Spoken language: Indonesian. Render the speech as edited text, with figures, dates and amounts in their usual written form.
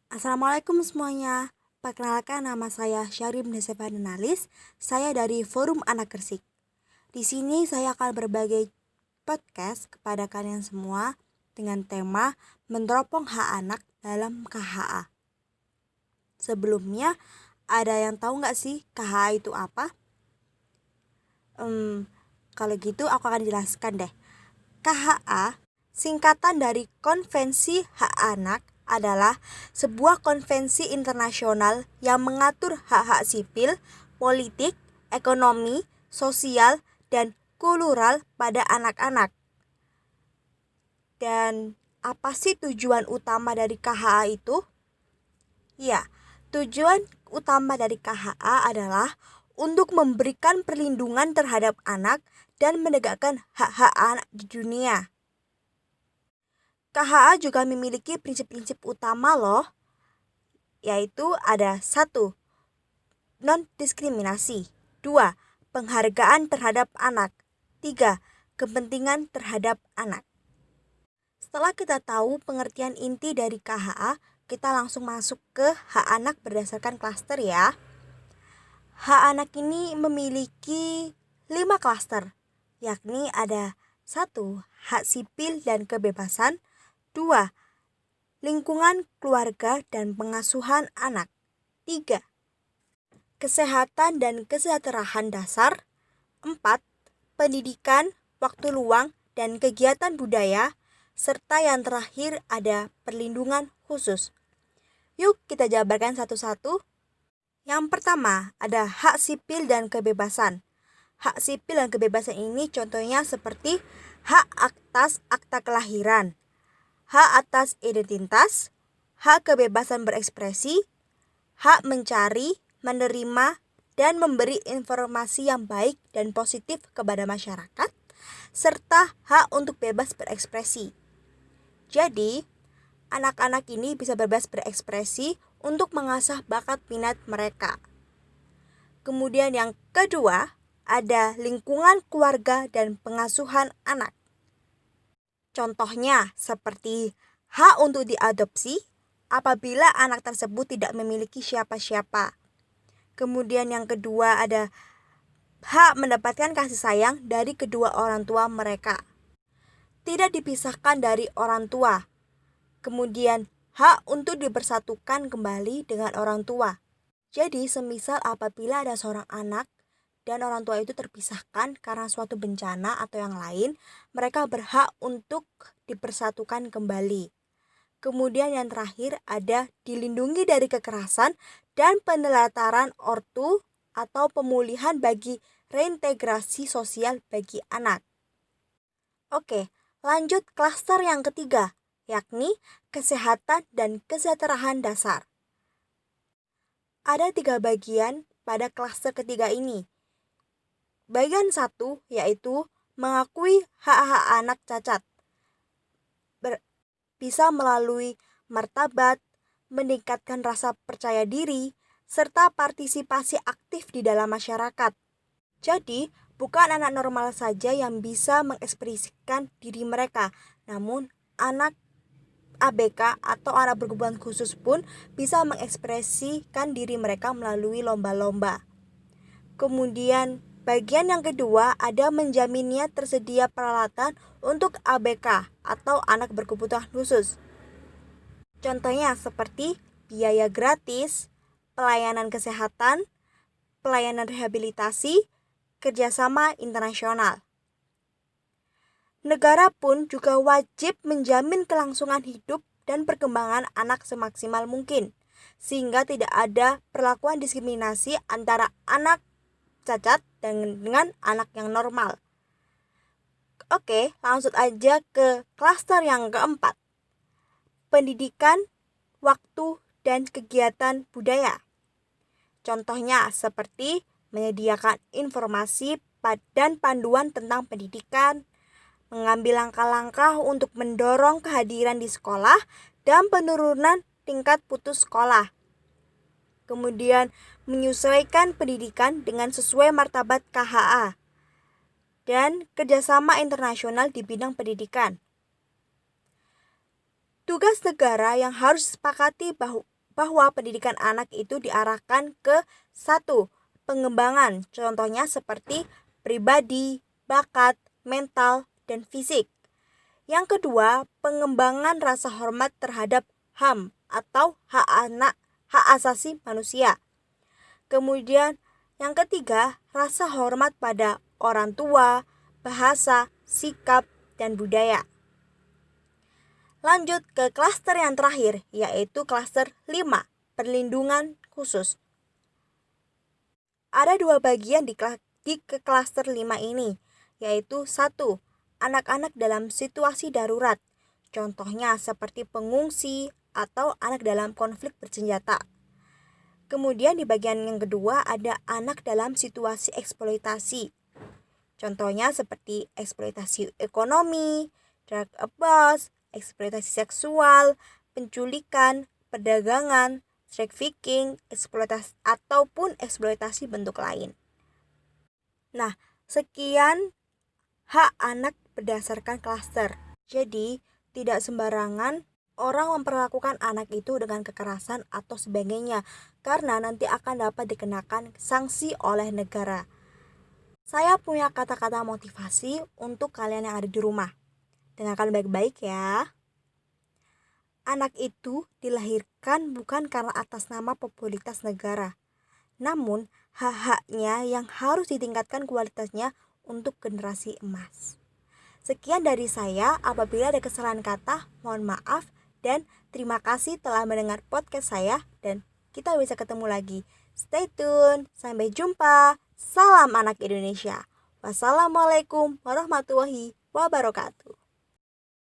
Assalamualaikum semuanya. Perkenalkan nama saya Syarim Desevanenalis. Saya dari Forum Anak Gresik. Di sini saya akan berbagi podcast kepada kalian semua dengan tema meneropong hak anak dalam KHA. Sebelumnya, ada yang tahu nggak sih KHA itu apa? Kalau gitu aku akan jelaskan deh. KHA singkatan dari Konvensi Hak Anak adalah sebuah konvensi internasional yang mengatur hak-hak sipil, politik, ekonomi, sosial, dan kultural pada anak-anak. Dan apa sih tujuan utama dari KHA itu? Ya, tujuan utama dari KHA adalah untuk memberikan perlindungan terhadap anak dan menegakkan hak-hak anak di dunia. KHA juga memiliki prinsip-prinsip utama loh, yaitu ada 1. Non-diskriminasi. 2. Penghargaan terhadap anak. 3. Kepentingan terhadap anak. Setelah kita tahu pengertian inti dari KHA, kita langsung masuk ke hak anak berdasarkan klaster ya. Hak anak ini memiliki 5 klaster, yakni ada 1. Hak sipil dan kebebasan. 2. Lingkungan keluarga dan pengasuhan anak. 3. Kesehatan dan kesejahteraan dasar. 4. Pendidikan, waktu luang, dan kegiatan budaya. Serta yang terakhir ada perlindungan khusus. Yuk kita jabarkan satu-satu. Yang pertama ada hak sipil dan kebebasan. Hak sipil dan kebebasan ini contohnya seperti hak atas akta kelahiran, hak atas identitas, hak kebebasan berekspresi, hak mencari, menerima, dan memberi informasi yang baik dan positif kepada masyarakat, serta hak untuk bebas berekspresi. Jadi, anak-anak ini bisa bebas berekspresi untuk mengasah bakat minat mereka. Kemudian yang kedua, ada lingkungan keluarga dan pengasuhan anak. Contohnya seperti hak untuk diadopsi apabila anak tersebut tidak memiliki siapa-siapa. Kemudian yang kedua ada hak mendapatkan kasih sayang dari kedua orang tua mereka. Tidak dipisahkan dari orang tua. Kemudian hak untuk dipersatukan kembali dengan orang tua. Jadi semisal apabila ada seorang anak dan orang tua itu terpisahkan karena suatu bencana atau yang lain, mereka berhak untuk dipersatukan kembali. Kemudian yang terakhir ada dilindungi dari kekerasan dan penelantaran ortu atau pemulihan bagi reintegrasi sosial bagi anak. Oke, lanjut klaster yang ketiga, yakni kesehatan dan kesejahteraan dasar. Ada 3 bagian pada klaster ketiga ini. Bagian 1 yaitu mengakui hak-hak anak cacat. Bisa melalui martabat, meningkatkan rasa percaya diri, serta partisipasi aktif di dalam masyarakat. Jadi, bukan anak normal saja yang bisa mengekspresikan diri mereka, namun anak ABK atau anak berkebutuhan khusus pun bisa mengekspresikan diri mereka melalui lomba-lomba. Kemudian bagian yang kedua ada menjaminnya tersedia peralatan untuk ABK atau anak berkebutuhan khusus. Contohnya seperti biaya gratis, pelayanan kesehatan, pelayanan rehabilitasi, kerjasama internasional. Negara pun juga wajib menjamin kelangsungan hidup dan perkembangan anak semaksimal mungkin, sehingga tidak ada perlakuan diskriminasi antara anak cacat dengan anak yang normal. Oke, langsung aja ke klaster yang keempat. Pendidikan, waktu, dan kegiatan budaya. Contohnya seperti menyediakan informasi dan panduan tentang pendidikan, mengambil langkah-langkah untuk mendorong kehadiran di sekolah dan penurunan tingkat putus sekolah. Kemudian menyesuaikan pendidikan dengan sesuai martabat KHA dan kerjasama internasional di bidang pendidikan. Tugas negara yang harus disepakati bahwa pendidikan anak itu diarahkan ke satu, pengembangan, contohnya seperti pribadi, bakat, mental, dan fisik. Yang kedua, pengembangan rasa hormat terhadap HAM atau hak asasi manusia. Kemudian yang ketiga, rasa hormat pada orang tua, bahasa, sikap, dan budaya. Lanjut ke klaster yang terakhir, yaitu klaster 5, perlindungan khusus. Ada dua bagian di klaster 5 ini, yaitu 1, anak-anak dalam situasi darurat. Contohnya seperti pengungsi atau anak dalam konflik bersenjata. Kemudian di bagian yang kedua ada anak dalam situasi eksploitasi. Contohnya seperti eksploitasi ekonomi, drug abuse, eksploitasi seksual, penculikan, perdagangan, trafficking, eksploitasi ataupun eksploitasi bentuk lain. Nah, sekian hak anak berdasarkan klaster. Jadi, tidak sembarangan orang memperlakukan anak itu dengan kekerasan atau sebagainya, karena nanti akan dapat dikenakan sanksi oleh negara. Saya punya kata-kata motivasi untuk kalian yang ada di rumah. Dengarkan baik-baik ya. Anak itu dilahirkan bukan karena atas nama popularitas negara, namun hak-haknya yang harus ditingkatkan kualitasnya untuk generasi emas. Sekian dari saya, apabila ada kesalahan kata, mohon maaf, dan terima kasih telah mendengar podcast saya, dan kita bisa ketemu lagi. Stay tune, sampai jumpa, salam anak Indonesia. Wassalamualaikum warahmatullahi wabarakatuh.